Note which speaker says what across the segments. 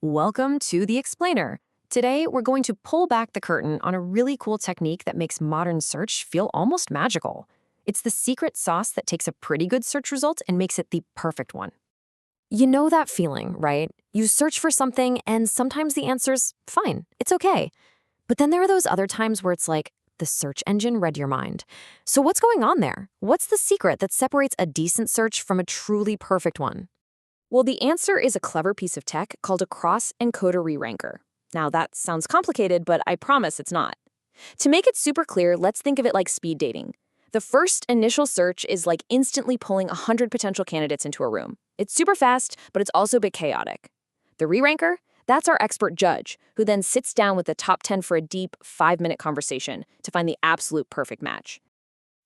Speaker 1: Welcome to The Explainer. Today, we're going to pull back the curtain on a really cool technique that makes modern search feel almost magical. It's the secret sauce that takes a pretty good search result and makes it the perfect one. You know that feeling, right? You search for something and sometimes the answer's fine, it's okay. But then there are those other times where it's like, the search engine read your mind. So what's going on there? What's the secret that separates a decent search from a truly perfect one? Well, the answer is a clever piece of tech called a cross-encoder re-ranker. Now, that sounds complicated, but I promise it's not. To make it super clear, let's think of it like speed dating. The first initial search is like instantly pulling 100 potential candidates into a room. It's super fast, but it's also a bit chaotic. The re-ranker? That's our expert judge, who then sits down with the top 10 for a deep 5-minute conversation to find the absolute perfect match.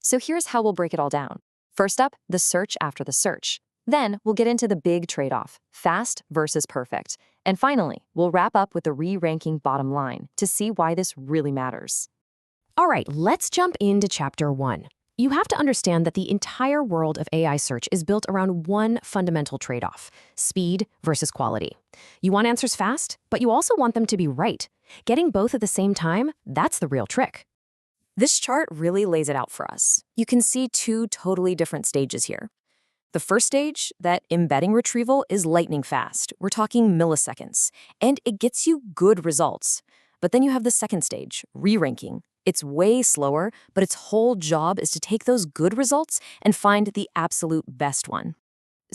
Speaker 1: So here's how we'll break it all down. First up, the search after the search. Then we'll get into the big trade-off, fast versus perfect. And finally, we'll wrap up with the re-ranking bottom line to see why this really matters. All right, let's jump into Chapter 1. You have to understand that the entire world of AI search is built around one fundamental trade-off, speed versus quality. You want answers fast, but you also want them to be right. Getting both at the same time, that's the real trick. This chart really lays it out for us. You can see two totally different stages here. The first stage, that embedding retrieval, is lightning fast. We're talking milliseconds, and it gets you good results. But then you have the second stage, re-ranking. It's way slower, but its whole job is to take those good results and find the absolute best one.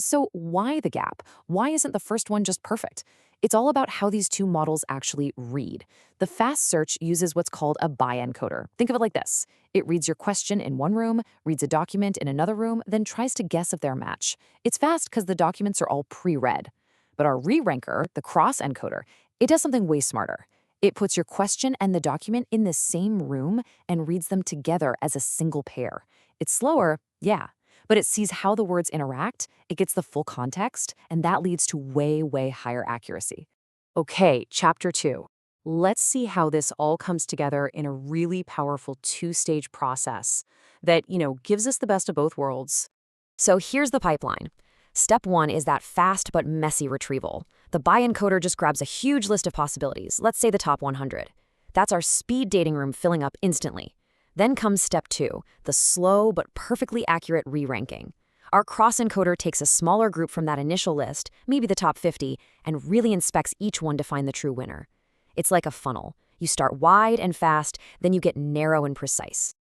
Speaker 1: So why the gap? Why isn't the first one just perfect? It's all about how these two models actually read. The fast search uses what's called a bi-encoder. Think of it like this. It reads your question in one room, reads a document in another room, then tries to guess if they're a match. It's fast because the documents are all pre-read. But our re-ranker, the cross-encoder, it does something way smarter. It puts your question and the document in the same room and reads them together as a single pair. It's slower, yeah, but it sees how the words interact, it gets the full context, and that leads to way higher accuracy. Okay, Chapter 2. Let's see how this all comes together in a really powerful two-stage process that, gives us the best of both worlds. So here's the pipeline. Step 1 is that fast but messy retrieval. The bi-encoder just grabs a huge list of possibilities, let's say the top 100. That's our speed dating room filling up instantly. Then comes Step 2, the slow but perfectly accurate re-ranking. Our cross-encoder takes a smaller group from that initial list, maybe the top 50, and really inspects each one to find the true winner. It's like a funnel. You start wide and fast, then you get narrow and precise.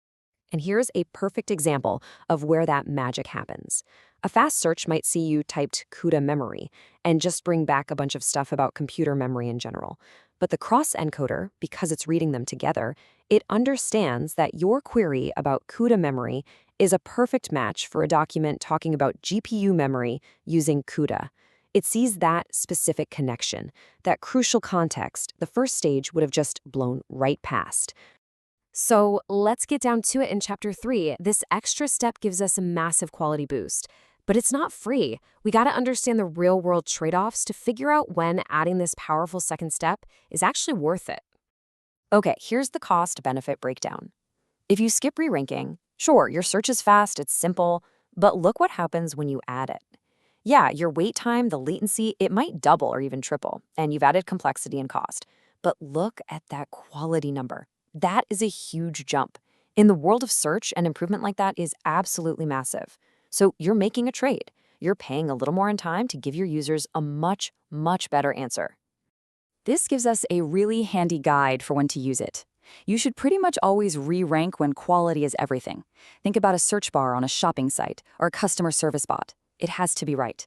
Speaker 1: And here's a perfect example of where that magic happens. A fast search might see you typed CUDA memory and just bring back a bunch of stuff about computer memory in general. But the cross-encoder, because it's reading them together, it understands that your query about CUDA memory is a perfect match for a document talking about GPU memory using CUDA. It sees that specific connection, that crucial context the first stage would have just blown right past. So let's get down to it in Chapter 3. This extra step gives us a massive quality boost. But it's not free. We gotta understand the real-world trade-offs to figure out when adding this powerful second step is actually worth it. Okay, here's the cost-benefit breakdown. If you skip re-ranking, sure, your search is fast, it's simple, but look what happens when you add it. Yeah, your wait time, the latency, it might double or even triple, and you've added complexity and cost. But look at that quality number. That is a huge jump. In the world of search, an improvement like that is absolutely massive. So you're making a trade. You're paying a little more in time to give your users a much better answer. This gives us a really handy guide for when to use it. You should pretty much always re-rank when quality is everything. Think about a search bar on a shopping site or a customer service bot. It has to be right.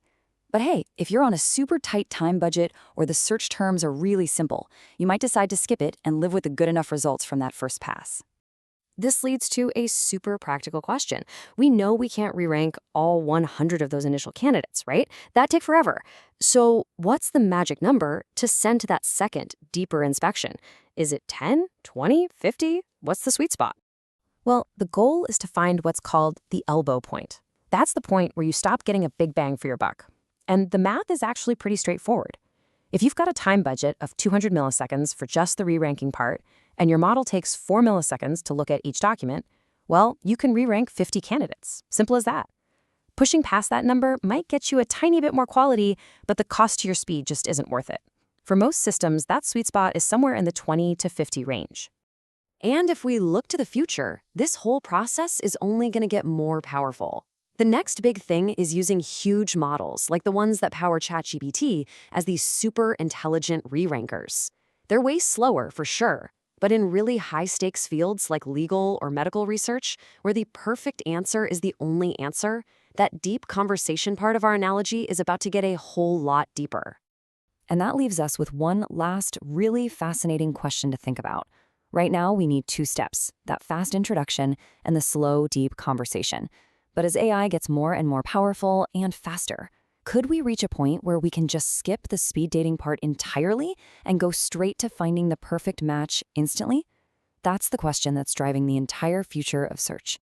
Speaker 1: But hey, if you're on a super tight time budget or the search terms are really simple, you might decide to skip it and live with the good enough results from that first pass. This leads to a super practical question. We know we can't re-rank all 100 of those initial candidates, right? That'd take forever. So what's the magic number to send to that second, deeper inspection? Is it 10, 20, 50? What's the sweet spot? Well, the goal is to find what's called the elbow point. That's the point where you stop getting a big bang for your buck. And the math is actually pretty straightforward. If you've got a time budget of 200 milliseconds for just the re-ranking part, and your model takes 4 milliseconds to look at each document, well, you can re-rank 50 candidates. Simple as that. Pushing past that number might get you a tiny bit more quality, but the cost to your speed just isn't worth it. For most systems, that sweet spot is somewhere in the 20 to 50 range. And if we look to the future, this whole process is only going to get more powerful. The next big thing is using huge models, like the ones that power ChatGPT, as these super intelligent re-rankers. They're way slower, for sure, but in really high-stakes fields like legal or medical research, where the perfect answer is the only answer, that deep conversation part of our analogy is about to get a whole lot deeper. And that leaves us with one last really fascinating question to think about. Right now, we need two steps, that fast introduction and the slow, deep conversation. But as AI gets more and more powerful and faster, could we reach a point where we can just skip the speed dating part entirely and go straight to finding the perfect match instantly? That's the question that's driving the entire future of search.